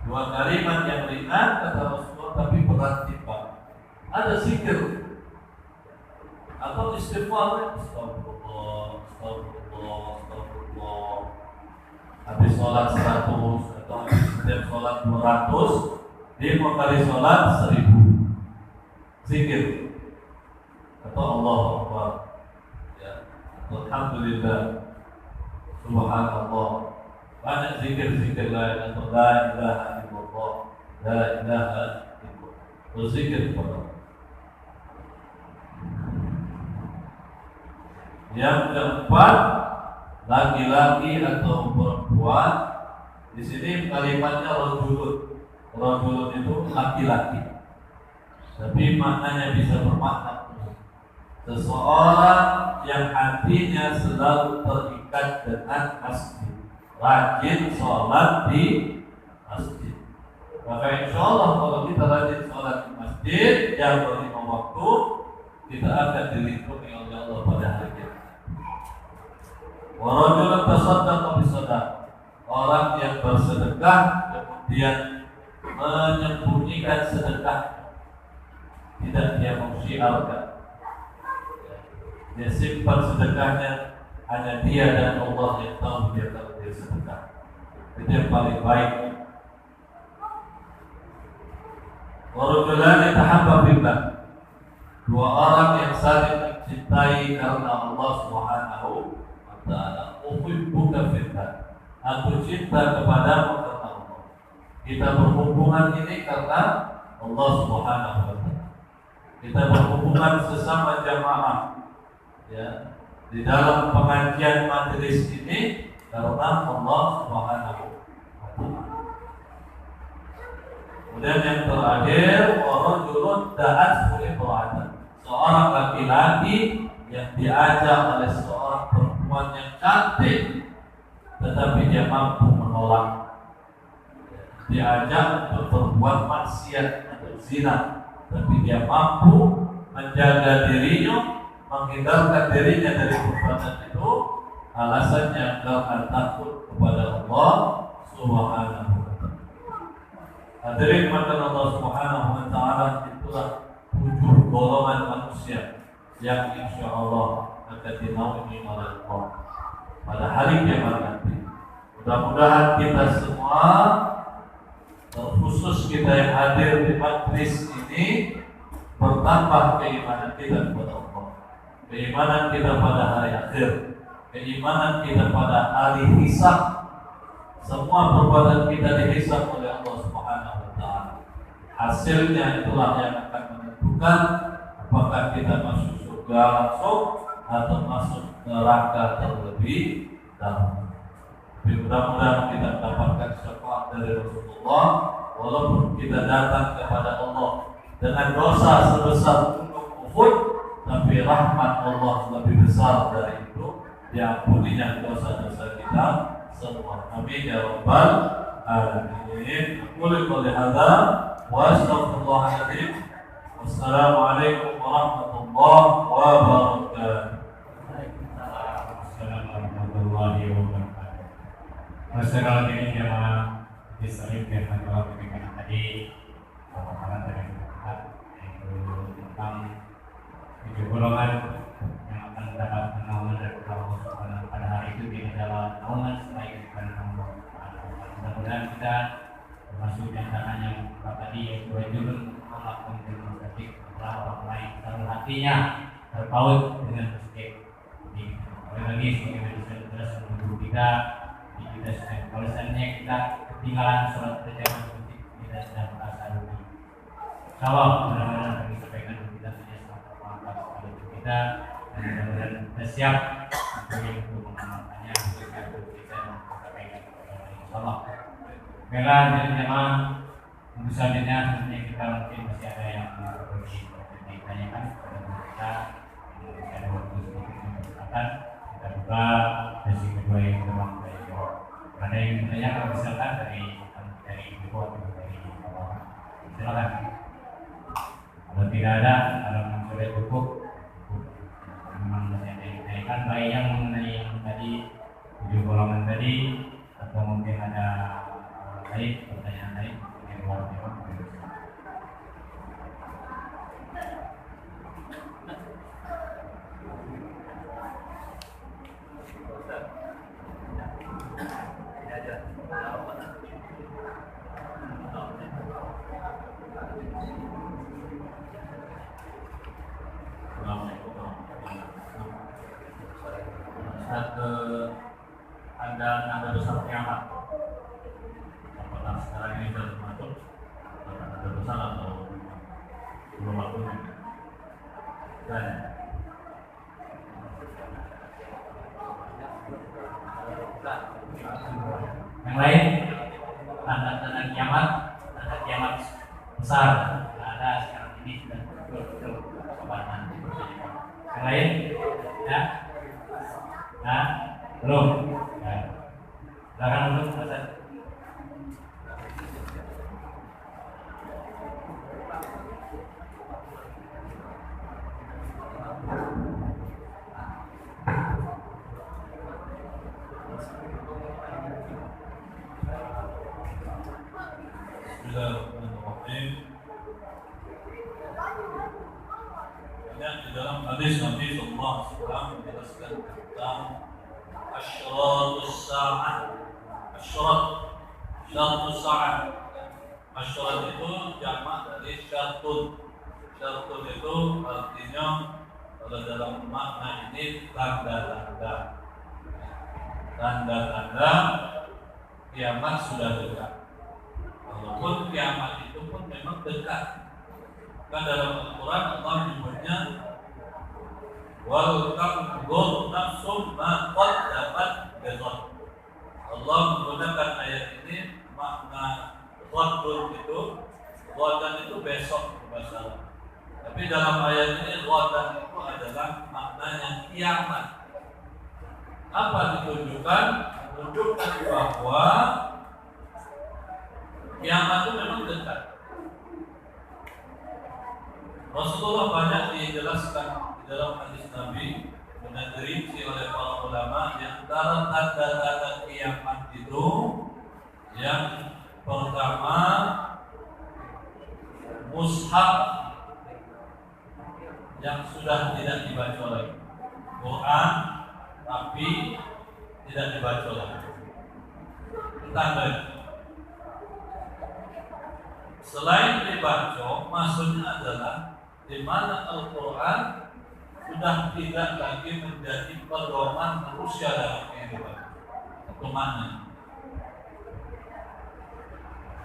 2 kalimat yang ringan kata Rasulullah tapi berat timbang. Ada zikir atau istighfar, astagfirullah, astagfirullah, astagfirullah. Habis sholat 100 atau habis setiap sholat 200, dia mau kali sholat 1000 zikir atau Allahu Akbar ya, alhamdulillah, subhanallah. Banyak zikir-zikir lain atau la ilaha illallah, la ilaha illallah. Berzikir kepada Allah. Yang keempat, laki-laki atau perempuan. Di sini kalimatnya rajulun. Rajulun itu laki-laki, tapi maknanya bisa bermakna seseorang yang hatinya selalu terikat dengan masjid, rajin sholat di masjid. Maka insya Allah kalau kita rajin sholat di masjid yang berlima waktu, kita akan dilindungi oleh Allah pada hari kiamat. Wa rajulun tasaddaqa bisadaqah, orang yang bersedekah kemudian menyembunyikan sedekah, tidak dia mensyiarkan, dia simpan sedekahnya, hanya dia dan Allah yang tahu dia kalau dia sedekah. Itu yang paling baik. Wa rajulani tahabba billah, dua orang yang saling mencintai karena Allah Subhanahu wa ta'ala. Uhibbuka fillah, aku cinta kepadamu karena Allah. Kita berhubungan ini karena Allah Subhanahu wa ta'ala. Kita berhubungan sesama jamaah, ya, di dalam pengajian majelis ini karena Allah Subhanahu wa ta'ala. Kemudian yang terakhir, warajulun da'athu imra'atan, seorang laki-laki yang diajak oleh seorang perempuan yang cantik, tetapi dia mampu menolak. Diajak untuk berbuat maksiat atau zina, tapi dia mampu menjaga dirinya, menghindarkan dirinya dari perbuatan itu. Alasannya karena takut kepada Allah Subhanahu wa ta'ala. Hadirin maka Allah Subhanahu wa ta'ala, itulah 7 golongan manusia yang insya Allah akan dinaungi oleh Allah pada hari kiamat nanti. Mudah-mudahan kita semua, terkhusus kita yang hadir di majlis ini, bertambah keimanan kita kepada Allah, keimanan kita pada hari akhir, keimanan kita pada hari hisab. Semua perbuatan kita dihisab oleh Allah Subhanahu wa ta'ala. Hasilnya itulah yang akan menentukan apakah kita masuk surga langsung atau masuk neraka terlebih dahulu. Tapi mudah-mudahan kita mendapatkan syafaat dari Rasulullah, walaupun kita datang kepada Allah dengan dosa sebesar gunung Uhud, tapi rahmat Allah lebih besar dari itu, diampuninya dosa-dosa kita semua. Amin ya rabbal alamin. Qul qouli hadza wa astaghfirullahaladzim. Wassalamualaikum warahmatullahi wabarakatuh. Warahmatullahi wabarakatuh. Masyarakat ini jamaah disering dengan jawab pembicaraan tadi, pemaparan dari kita yaitu tentang 7 golongan yang akan mendapat naungan dari Allah Subhanahu pada hari itu. Tidak ada naungan selain karena Allah. Mudah-mudahan kita termasuk di antaranya yang tadi, yaitu rajulun melakukan musik, orang lain taruh hatinya terpaut dengan musik. Oleh lagi sebagai terus menunggu kita sedang, kalau seandainya kita ketinggalan sholat berjamaah musik, kita sedang merasa rugi. Insyaallah mudah-mudahan kami sampaikan kita saja selamat mengangkat pada kita, dan mudah-mudahan kita siap untuk mengamalkannya khususnya untuk kita dan sampaikan kepada Allah. Insyaallah. Baiklah jadi jamaah, untuk selanjutnya tentunya kita mungkin masih ada yang perlu ditanyakan kepada kita. Masih ada waktu sedikit yang berkesempatan. Kita buka sesi kedua yang terbang dari jawab. Ada yang bertanya misalkan dari ibu atau dari bapak, silakan. Kalau tidak ada, kalau memang sudah cukup, memang masih ada yang ditanyakan, baik yang mengenai yang tadi 7 golongan tadi, atau mungkin ada lain pertanyaan lain yang luar biasa. Ada besar kiamat. Apakah sekarang ini sudah termasuk ada besar atau belum waktunya? Dan yang lain, tanda-tanda kiamat besar. Tidak ada sekarang ini sudah betul-betul kesopanan. Yang lain? Ya? Nah, belum. Ya. Silakan untuk Ustaz. Bismillahirrahmanirrahim. Banyak di dalam hadis Nabi Sallallahu Alaihi Wasallam menjelaskan tentang asyratus sa'ah. Syaratus sa'ah. Asyrat itu jamak dari syartun. Syartun itu artinya kalau dalam makna ini tanda-tanda. Tanda-tanda kiamat sudah dekat. Walaupun kiamat itu pun memang dekat. Kan dalam Al-Quran Allah menyebutnya wal tanzur nafsum ma qaddamat ghad. Allah menggunakan ayat ini makna ghadun itu, ghadan itu besok bahasa Arab. Tapi dalam ayat ini ghadan itu adalah maknanya kiamat. Apa ditunjukkan? Menunjukkan bahwa kiamat itu memang dekat. Rasulullah banyak dijelaskan di dalam hadis Nabi dengan dirinci oleh para ulama yang antara tanda-tanda kiamat itu yang pertama mushaf yang sudah tidak dibaca lagi, Quran tapi tidak dibaca lagi. Tanda selain dibaca, maksudnya adalah di mana Al-Quran sudah tidak lagi menjadi pedoman manusia dalam kehidupan. Itu mana?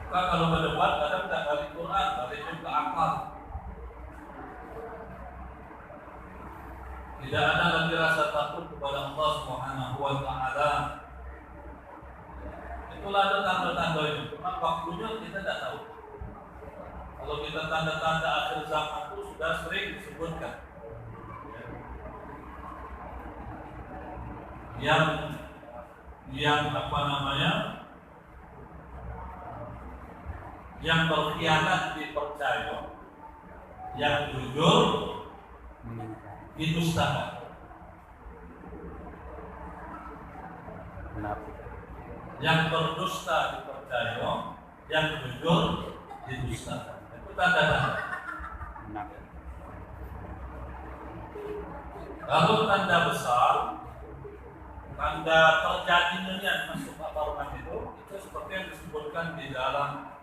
Maka kalau berdebat kadang tidak balik Quran, balik juga akal. Tidak ada lagi rasa takut kepada Allah Subhanahu wa Ta'ala. Itulah ada tanda-tandanya. Cuma waktunya kita tidak tahu. Kalau kita tanda-tanda akhir zaman itu sudah sering disebutkan. Yang apa namanya? Yang berkhianat dipercaya, yang jujur didustakan. Yang berdusta dipercaya, yang jujur didustakan. Tanda-tanda. Lalu tanda besar, tanda terjadinya masuk pertarungan itu seperti yang disebutkan di dalam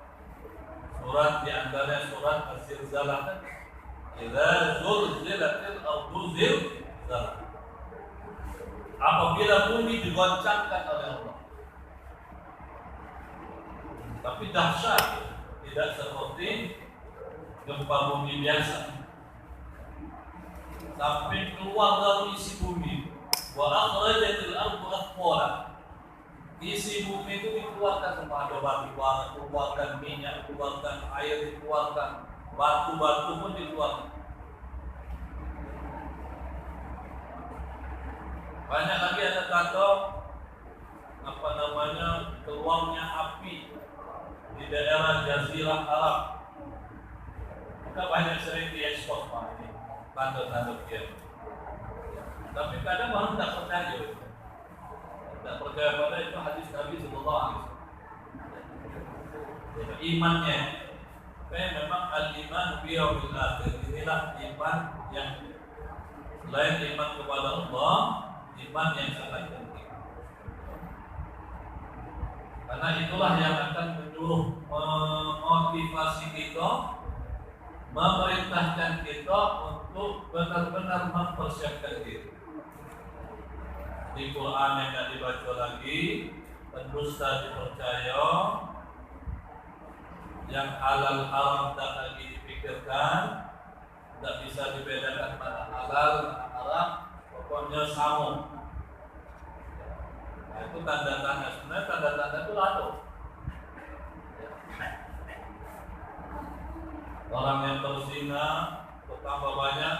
surat di antara surat Az-Zilzalah. Idza zulzilatil ardu zilzalaha. Apabila bumi digoncangkan oleh Allah. Tapi dahsyat, tidak seperti gempa bumi biasa. Sampai keluar dari isi bumi. Wa akhrajatil ardu athqala. Isi bumi itu dikeluarkan semua, ada batu bara, dikeluarkan minyak, dikeluarkan air, dikeluarkan batu-batu pun dikeluarkan. Banyak lagi ada kata apa namanya keluarnya api di daerah Jazirah Arab. Maka banyak sering diekspor Pak ini tanda-tanda kiamat. Tapi kadang orang tidak percaya, tidak percaya pada itu hadis Nabi Sallallahu Alaihi Wasallam. Imannya, memang al-iman biyaumil akhir. Inilah iman yang selain iman kepada Allah, iman yang sangat penting. Karena itulah yang akan menyuruh memotivasi kita, memerintahkan kita untuk benar-benar mempersiapkan diri. Di Quran yang tidak dibaca lagi, pendusta dipercaya, yang halal haram tidak lagi dipikirkan, tidak bisa dibedakan mana halal mana haram, pokoknya sama. Nah, itu tanda-tanda. Sebenarnya tanda-tanda itu lalu. Orang yang berzina bertambah banyak.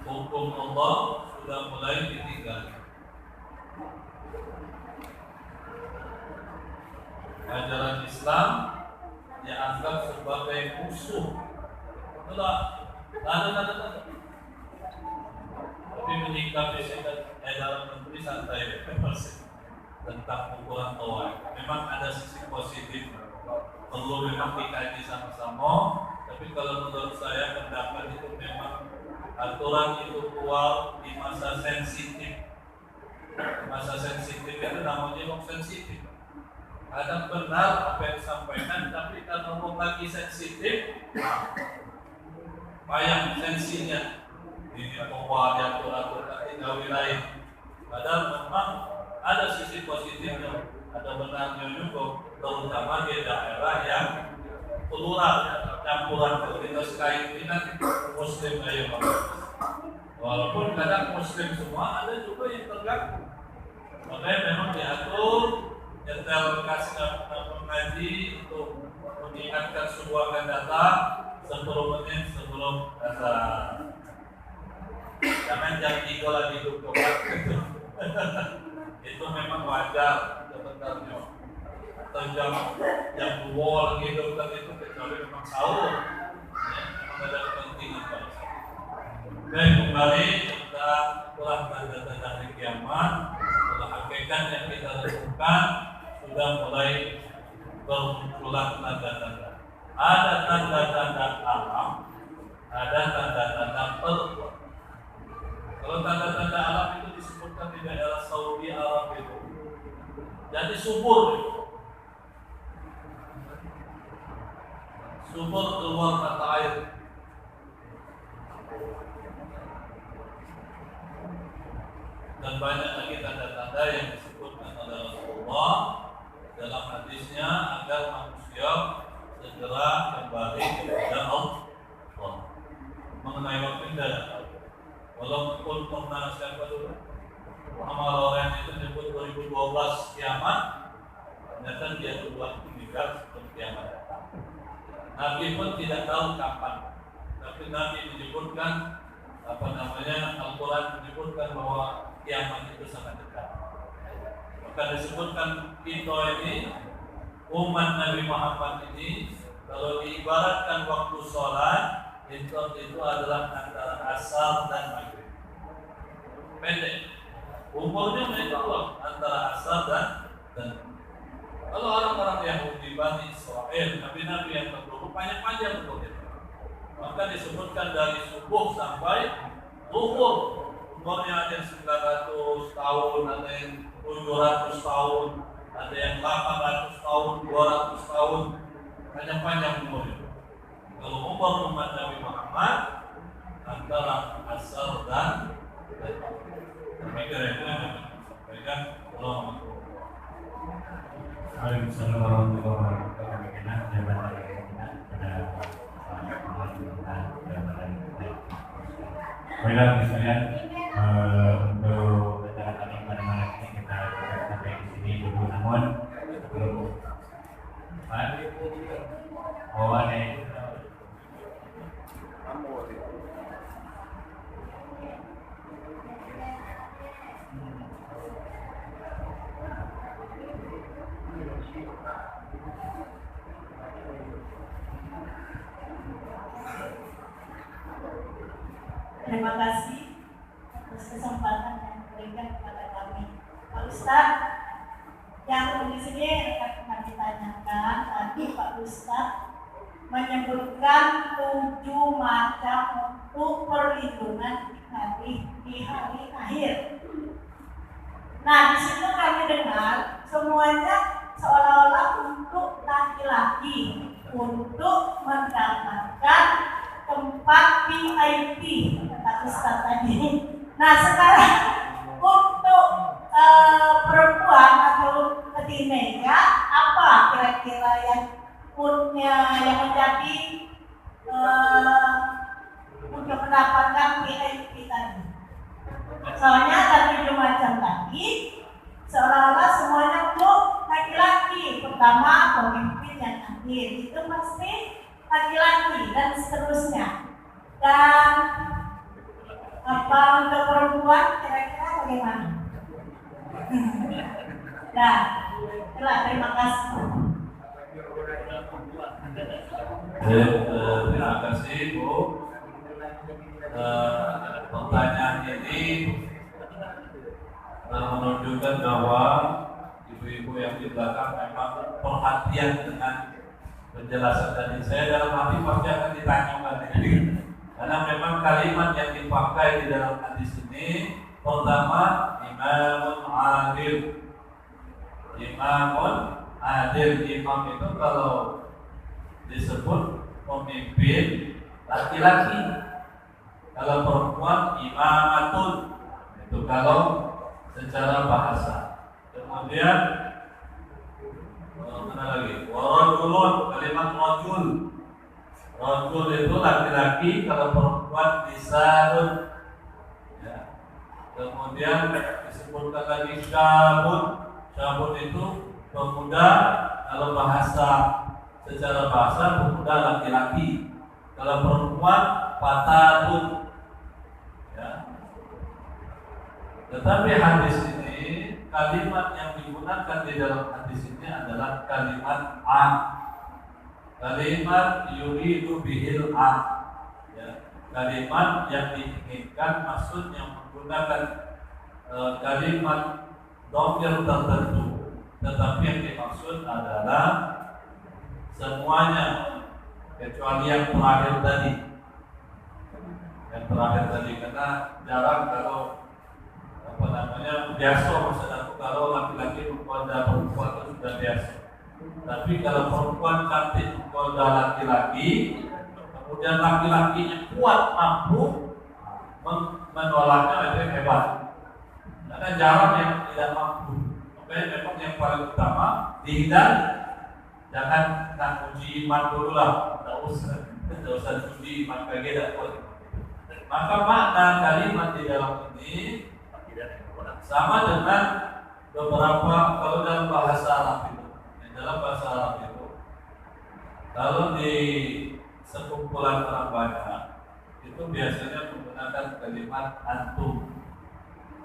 Hukum Allah sudah mulai ditinggal. Ajaran Islam dianggap sebagai musuh. Itulah ada. Tapi menyikapi dalam menteri santai tentang ukuran toa. Memang ada sisi positif, perlu memang dikaji sama-sama. Tapi kalau menurut saya pendapat itu memang aturan itu keluar di masa sensitif. Masa sensitif itu namanya memang sensitif. Kadang benar apa yang disampaikan, tapi kalau mau lagi sensitif, payah sensinya. Ini toa diatur-atur tinggal wilayah. Padahal memang ada sisi positifnya, ada benarnya juga, terutama di daerah yang plural, campuran komunitas kain ini kan Muslim ayo walaupun kadang Muslim semua, ada juga yang terganggu. Makanya memang diatur detail mengaji untuk mengingatkan sebuah akan datang 10 menit sebelum azan. Jangan jam 3 lagi duduk itu memang wajar sebenarnya. Atau jam 2 lagi duduk itu kecuali memang sahur. Ya, memang ada kepentingan pada saat itu. Baik, kembali kita telah tanda-tanda hari kiamat, telah hakikat yang kita lakukan sudah mulai bermunculan tanda-tanda. Ada tanda-tanda alam, ada tanda-tanda perbuatan. Kalau tanda-tanda alam itu disebutkan di daerah Saudi Arab itu, jadi subur keluar mata air. Dan banyak lagi tanda-tanda yang disebutkan oleh Rasulullah dalam hadisnya agar manusia segera kembali kepada Allah. Mengenai waktu dan walaupun pernah siapa dulu Muhammad Loren itu menyebut 2012 kiamat, ternyata dia duluan meninggal sebelum kiamat datang. Nabi pun tidak tahu kapan, tapi Nabi menyebutkan Al-Quran menyebutkan bahwa kiamat itu sangat dekat. Maka disebutkan kita ini umat Nabi Muhammad ini kalau diibaratkan waktu sholat itu adalah antara asar dan maghrib. Pendek. Umurnya itu antara asar dan kalau orang-orang Yahudi Bani Israel, nabi-nabi yang terdahulu panjang-panjang betul. Maka disebutkan dari subuh sampai zuhur. Umurnya ada yang 900 tahun, ada yang 700 tahun, ada yang 800 tahun, 200 tahun, panjang-panjang umurnya. Kalau umur umat Nabi Muhammad antara asar dan demikian yang sampaikan. Waalaikumsalam warahmatullahi wabarakatuh. Jabatan pada baiklah misalnya untuk acara kami pada malam ini kita sampai di sini dulu, namun sebelum terima kasih atas kesempatan yang diberikan kepada kami, Pak Ustadz. Yang di sini akan kami tanyakan tadi, Pak Ustadz menyebutkan 7 macam untuk perlindungan di hari akhir. Nah, di situ kami dengar semuanya seolah-olah untuk laki-laki untuk mendapatkan tempat VIP, kata Ustaz tadi. Nah, sekarang untuk perempuan atau teenager, apa kira-kira yang menjadi untuk mendapatkan VIP tadi? Soalnya ada 7 macam tadi, seolah-olah semuanya Dan apa untuk perempuan kira-kira bagaimana? Nah, itulah terima kasih. Terima kasih Bu. Pertanyaan ini menunjukkan bahwa ibu-ibu yang di belakang memang perhatian dengan penjelasan tadi. Saya dalam hati pasti akan ditanyakan ini, karena memang kalimat yang dipakai di dalam hadis ini pertama imamun adil. Imamun adil, imam itu kalau disebut pemimpin laki-laki, kalau perempuan imamatun, itu kalau secara bahasa. Kemudian mana lagi? Warajulun, kalimat rajul. Rajul itu laki-laki, kalau perempuan nisaun. Ya. Kemudian disebutkan lagi syabun. Syabun itu pemuda, kalau bahasa secara bahasa pemuda laki-laki. Kalau perempuan fatatun. Ya. Tetapi hadis ini, kalimat yang digunakan di dalam hadis ini adalah kalimat am. Kalimat yuridu bihil am. Ya. Kalimat yang diinginkan maksudnya menggunakan kalimat dhamir tertentu, tetapi yang dimaksud adalah semuanya kecuali yang terakhir tadi. Yang terakhir tadi, karena jarang kalau biasa maksud aku kalau laki-laki menggoda perempuan itu sudah biasa. Tapi kalau perempuan cantik menggoda laki-laki, kemudian laki-lakinya kuat mampu menolaknya, itu hebat. Karena jarang yang tidak mampu. Makanya memang yang paling utama dihindari. Jangan uji iman dulu lah, tidak usah uji iman bagi tidak boleh. Maka makna kalimat di dalam ini sama dengan beberapa, kalau dalam bahasa Arab itu, kalau di sekumpulan orang banyak itu biasanya menggunakan kalimat antum.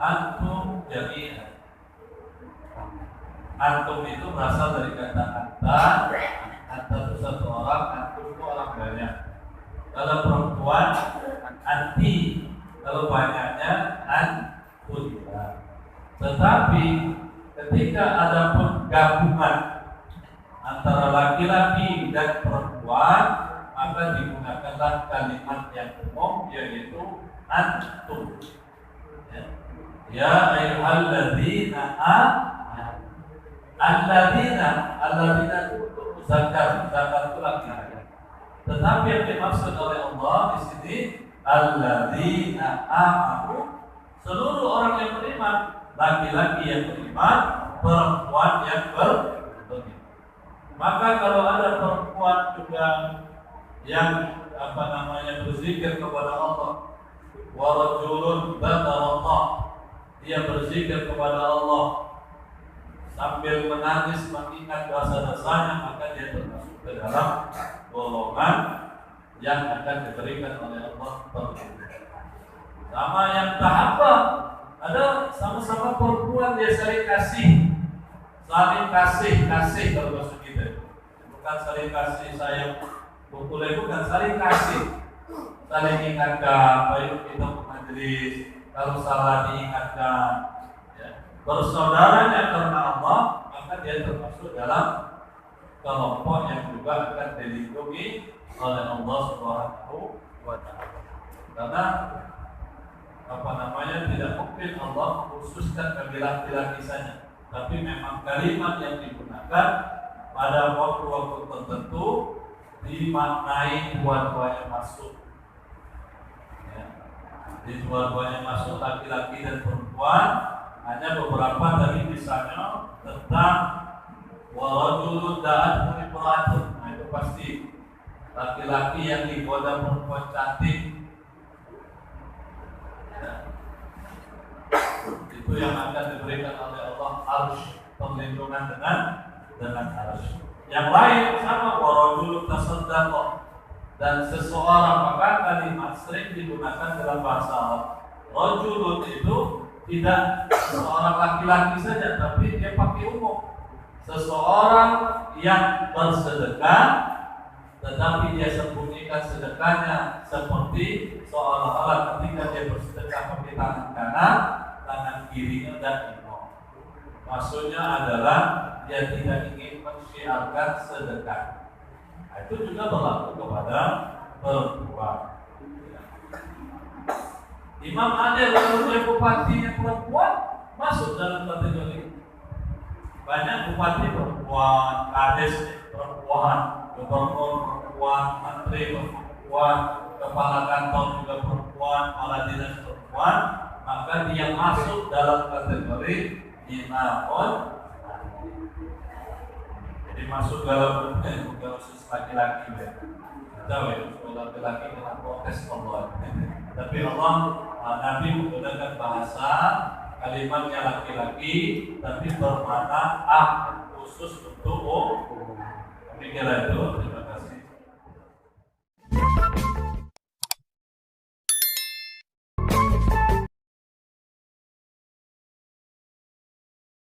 Antum jadi antum itu berasal dari kata anta itu satu orang, antum itu orang banyak. Kalau perempuan anti, kalau banyaknya antun. Tetapi ketika ada pun gabungan antara laki-laki dan perempuan, maka digunakanlah kalimat yang umum, yaitu antum. Ya ayyuhalladzina alladzina itu zakat itu laki-laki. Tetapi yang dimaksud oleh Allah di sini alladzina amanu, seluruh orang yang beriman, laki-laki yang beriman, perempuan yang beriman. Maka kalau ada perempuan juga yang berzikir kepada Allah, wa rajulun dzakara, dia berzikir kepada Allah sambil menangis mengingat dosa-dosanya, maka dia termasuk ke dalam golongan yang akan diberikan oleh Allah perlindungan. Sama yang tahaba, ada sama-sama perempuan dia saling kasih kalau bahasa kita, bukan saling kasih sayang pukul, bukan saling kasih, saling ingatkan, baik kita ke majelis, kalau salah diingatkan, ya. Bersaudaranya karena Allah, maka dia termasuk dalam kelompok yang juga akan dilindungi oleh Allah Subhanahu wa Ta'ala. Karena tidak mungkin Allah mengkhususkan bagi laki-laki saja, tapi memang kalimat yang digunakan pada waktu-waktu tertentu dimaknai dua-duanya masuk. Di dua-duanya masuk, laki-laki dan perempuan. Hanya beberapa tadi misalnya tentang warajulun da'athu imra'atun. Nah itu pasti laki-laki yang digoda perempuan cantik, ya. Itu yang akan diberikan oleh Allah arsy, perlindungan dengan arsy. Yang lain sama warajulun tasaddaqa, Dan seseorang, maka kalimat sering digunakan dalam bahasa Arab. Rajulun itu tidak seorang laki-laki saja, tapi dia pakai umum. Seseorang yang bersedekah, tetapi dia sembunyikan sedekahnya seperti seolah-olah ketika dia bersedekah pakai tangan kanan, tangan kirinya dan imam. Maksudnya adalah dia tidak ingin mensyiarkan sedekah. Nah, itu juga berlaku kepada perempuan. Imam Adil kalau dia bupatinya perempuan masuk dalam kategori. Banyak bupati perempuan, kades perempuan, gubernur perempuan, menteri perempuan, kepala kantor juga perempuan, kepala dinas perempuan, maka dia masuk dalam kategori imamun. Jadi masuk dalam khusus laki-laki ya. Tahu ya, kalau laki-laki dengan protes Allah. Tapi Allah, Nabi menggunakan bahasa kalimatnya laki-laki, tapi bermakna khusus untuk kami kira itu